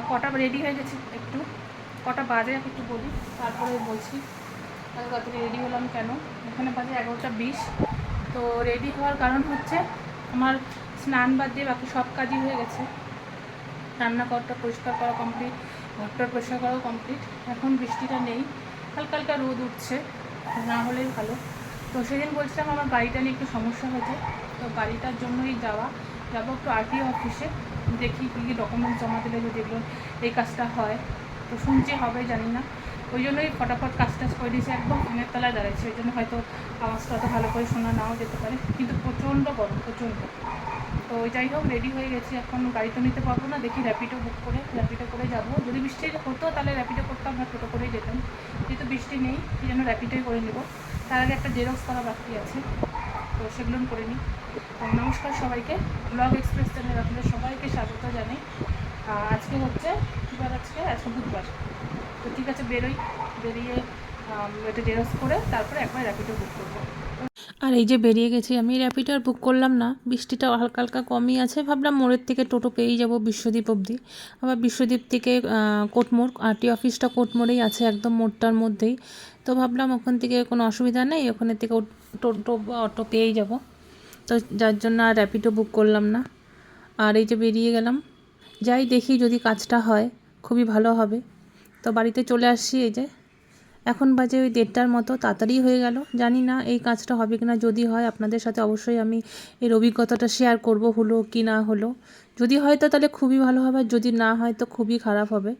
কটা রেডি হয়ে গেছি, একটু কটা বাজে একটু বলি, তারপরে বলছি। এত তাড়াতাড়ি রেডি হলাম কেন? এখানে বাজে 11টা 20। তো রেডি হওয়ার কারণ হচ্ছে আমার স্নান বাদ দিয়ে বাকি সব কাজই হয়ে গেছে। রান্নাঘরটা পরিষ্কার করা কমপ্লিট, ঘরটা পরিষ্কার করাও কমপ্লিট। এখন বৃষ্টিটা নেই, হালকা হালকা রোদ উঠছে, না হলেই ভালো। তো সেদিন বলছিলাম আমার গাড়িটা নিয়ে একটু সমস্যা হয়েছে, তো গাড়িটার জন্যই যাবো একটু আরটিও অফিসে, দেখি কী কী ডকুমেন্টস জমা দিলে যদি এগুলো এই কাজটা হয়। তো শুনছি হবে, জানি না, ওই জন্যই ফটাফট কাজ টাজ করে দিয়েছি। একদম ফ্যানের তলায় দাঁড়াচ্ছি, ওই জন্য হয়তো আওয়াজটা অত ভালো করে শোনা নাও যেতে পারে, কিন্তু প্রচণ্ড গরম, প্রচণ্ড। তো যাই হোক, রেডি হয়ে গেছি। এখন গাড়ি তো নিতে পারবো না, দেখি র্যাপিডো বুক করে র্যাপিডো করে যাবো। যদি বৃষ্টি হতো তাহলে র্যাপিডো করতাম, বা টোটো করেই যেতাম, যেহেতু বৃষ্টি নেই সেই জন্য র্যাপিডোই করে নেব। তার আগে একটা জেরক্স করা বাকি আছে, তো সেগুলো করে নিই। তো নমস্কার সবাইকে, ব্লগ এক্সপ্রেস চ্যানেল আপনাদের সবাইকে স্বাগত জানাই। আজকে হচ্ছে কীবার, আজকে বুধবার। তো ঠিক আছে, বেরিয়ে এটা জেরক্স করে তারপরে একবার র্যাপিডো বুক করবো। আর এই যে বেরিয়ে গেছি আমি, র্যাপিডো আর বুক করলাম না, বৃষ্টিটা হালকা হালকা কমই আছে। ভাবলাম মোড়ের থেকে টোটো পেয়েই যাব বিশ্বদ্বীপ অবধি। আবার বিশ্বদ্বীপ থেকে কোটমোড়, আরটি অফিসটা কোটমোড়েই আছে, একদম মোড়টার মধ্যেই। তো ভাবলাম ওখান থেকে কোনো অসুবিধা নেই, ওখানে থেকে টোটো বা অটো পেয়েই যাব। তো যার জন্য আর র্যাপিডো বুক করলাম না। আর এই যে বেরিয়ে গেলাম, যাই দেখি যদি কাজটা হয় খুবই ভালো হবে। তো বাড়িতে চলে আসছি। এই যে এখন বাজে ওই 1:30টার মতো, তাড়াতাড়ি হয়ে গেল। জানি না এই কাজটা হবে কিনা, যদি হয় আপনাদের সাথে অবশ্যই আমি এর অভিজ্ঞতাটা শেয়ার করব, হলো কি না হলো। যদি হয় তো তাহলে খুবই ভালো হবে, যদি না হয় তো খুবই খারাপ হবে।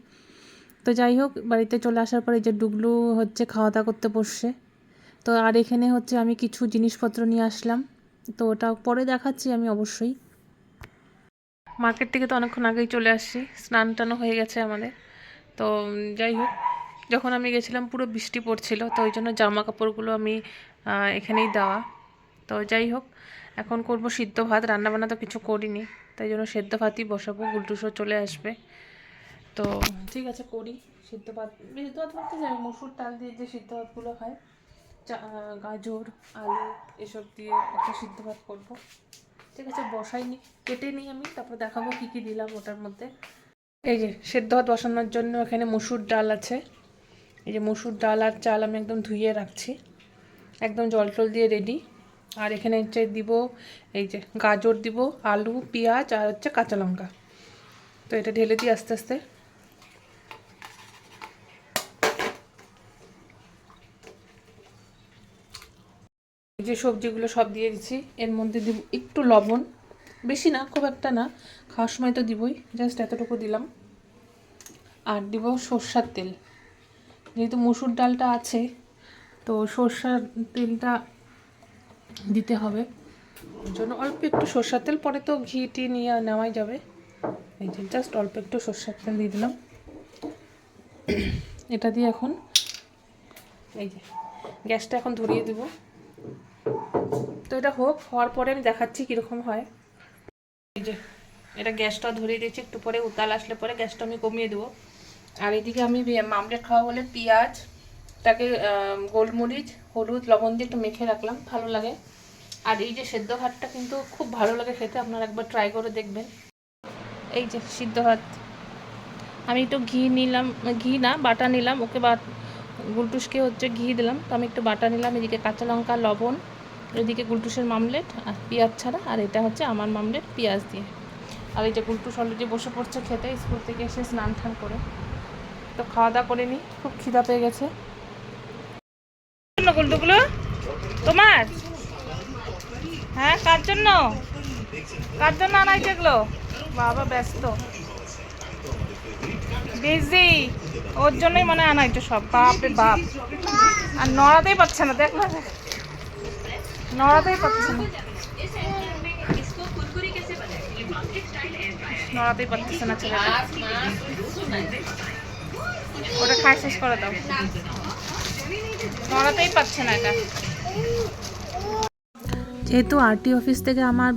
তো যাই হোক, বাড়িতে চলে আসার পরে যে ডুগলু হচ্ছে খাওয়া দাওয়া করতে বসছে। তো আর এখানে হচ্ছে আমি কিছু জিনিসপত্র নিয়ে আসলাম, তো ওটা পরে দেখাচ্ছি আমি অবশ্যই। মার্কেট থেকে তো অনেকক্ষণ আগেই চলে আসছি, স্নান টানও হয়ে গেছে আমাদের। তো যাই হোক, যখন আমি গেছিলাম পুরো বৃষ্টি পড়ছিল, তো ওই জন্য জামা কাপড়গুলো আমি এখানেই দেওয়া। তো যাই হোক, এখন করব সিদ্ধ ভাত, রান্নাবান্না তো কিছু করিনি, তাই জন্য সেদ্ধ ভাতই বসাবো, গুলটুসও চলে আসবে। তো ঠিক আছে, করি সিদ্ধ ভাত। সিদ্ধ ভাত বলতে যাই, মসুর ডাল দিয়ে যে সিদ্ধ ভাতগুলো হয়, গাজর আলু এসব দিয়ে একটা সিদ্ধ ভাত করবো। ঠিক আছে, বসাইনি, কেটে নিই আমি, তারপর দেখাবো কী কী দিলাম ওটার মধ্যে। এই যে সেদ্ধ ভাত বসানোর জন্য এখানে মসুর ডাল আছে। এই যে মসুর ডাল আর চাল আমি একদম ধুইয়ে রাখছি, একদম জল টল দিয়ে রেডি। আর এখানে হচ্ছে দিব, এই যে গাজর দিব, আলু পেঁয়াজ আর হচ্ছে কাঁচা লঙ্কা। তো এটা ঢেলে দিই আস্তে আস্তে। এই যে সবজিগুলো সব দিয়ে দিচ্ছি, এর মধ্যে দিব একটু লবণ, বেশি না, খুব একটা না, খাওয়ার সময় তো দিবই, জাস্ট এতটুকু দিলাম। আর দিব সর্ষার তেল, যেহেতু মসুর ডালটা আছে তো সর্ষার তেলটা দিতে হবে, ওই জন্য অল্প একটু সর্ষার তেল, পরে তো ঘি টি নিয়ে নেওয়াই যাবে। এই যে জাস্ট অল্প একটু সর্ষার তেল দিয়ে দিলাম। এটা দিয়ে এখন এই যে গ্যাসটা এখন ধরিয়ে দেব। তো এটা হওয়ার পরে আমি দেখাচ্ছি কীরকম হয়। এই যে এটা গ্যাসটা ধরিয়ে দিয়েছি, একটু পরে উতাল আসলে পরে গ্যাসটা আমি কমিয়ে দেবো। আর এদিকে আমি মামলেট খাওয়া বলে পেঁয়াজ তাকে গোলমরিচ হলুদ লবণ দিয়ে একটু মেখে রাখলাম, ভালো লাগে। আর এই যে সেদ্ধ ভাতটা কিন্তু খুব ভালো লাগে খেতে, আপনারা একবার ট্রাই করে দেখবেন। এই যে সিদ্ধ ভাত, আমি একটু ঘি নিলাম, ঘি না বাটা নিলাম, ওকে গুলটুসকে হচ্ছে ঘি দিলাম, তো আমি একটু বাটা নিলাম। এদিকে কাঁচা লঙ্কা লবণ, এদিকে গুলটুসের মামলেট আর পেঁয়াজ ছাড়া, আর এটা হচ্ছে আমার মামলেট পেঁয়াজ দিয়ে। আর এই যে গুলটুস অলরেডি বসে পড়ছে খেতে, স্কুল থেকে এসে স্নান টান করে। তো খাওয়া দাওয়া করে নিই, খুব খিদা পেয়ে গেছে। গুলটুগুলো তোমার? হ্যাঁ, কার জন্য আনাই যেগুলো? বাবা ব্যস্ত, বিজি, ওর জন্যই মনে আনা একটু সব, বাপরে বাপ। আর নড়াতেই পারছে না, দেখ না, নড়াতেই পারছে না, নড়াতেই পারতেছে না ছেলেটা। ওটা খাই শেষ করে দাও, নড়াতেই পারছে না এটা। যেহেতু আরটি অফিস থেকে আমার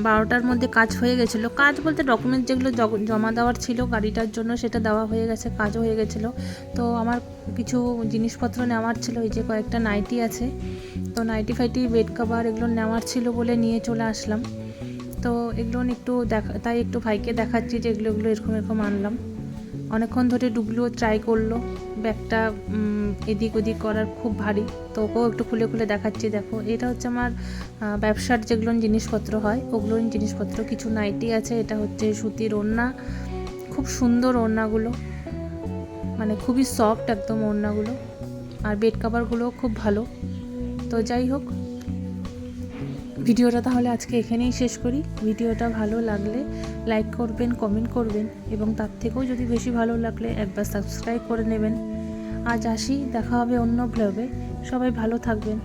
12টার মধ্যে কাজ হয়ে গেছিলো, কাজ বলতে ডকুমেন্টস যেগুলো জমা দেওয়ার ছিল গাড়িটার জন্য সেটা দেওয়া হয়ে গেছে, কাজও হয়ে গেছিলো। তো আমার কিছু জিনিসপত্র নেওয়ার ছিল, এই যে কয়েকটা নাইটি আছে, তো নাইটি ফাইটি বেড কভার এগুলো নেওয়ার ছিল বলে নিয়ে চলে আসলাম। তো এগুলো একটু তাই একটু ভাইকে দেখাচ্ছি যে এগুলো এরকম এরকম আনলাম। অনেকক্ষণ ধরে ডুবলুও ট্রাই করলো, ব্যাগটা এদিক ওদিক করার খুব ভারী, তো ওকেও একটু খুলে খুলে দেখাচ্ছি। দেখো এটা হচ্ছে আমার ব্যবসার যেগুলো জিনিসপত্র হয় ওগুলোর জিনিসপত্র। কিছু নাইটি আছে, এটা হচ্ছে সুতির ওড়না, খুব সুন্দর ওড়নাগুলো, মানে খুবই সফট একদম ওড়নাগুলো, আর বেড কাভারগুলোও খুব ভালো। তো যাই হোক, ভিডিওটা তাহলে আজকে এখানেই শেষ করি। ভিডিওটা ভালো লাগলে লাইক করবেন, কমেন্ট করবেন, এবং তার থেকেও যদি বেশি ভালো লাগলে একবার সাবস্ক্রাইব করে নেবেন। আজ আসি, দেখা হবে অন্য ব্লগে। সবাই ভালো থাকবেন।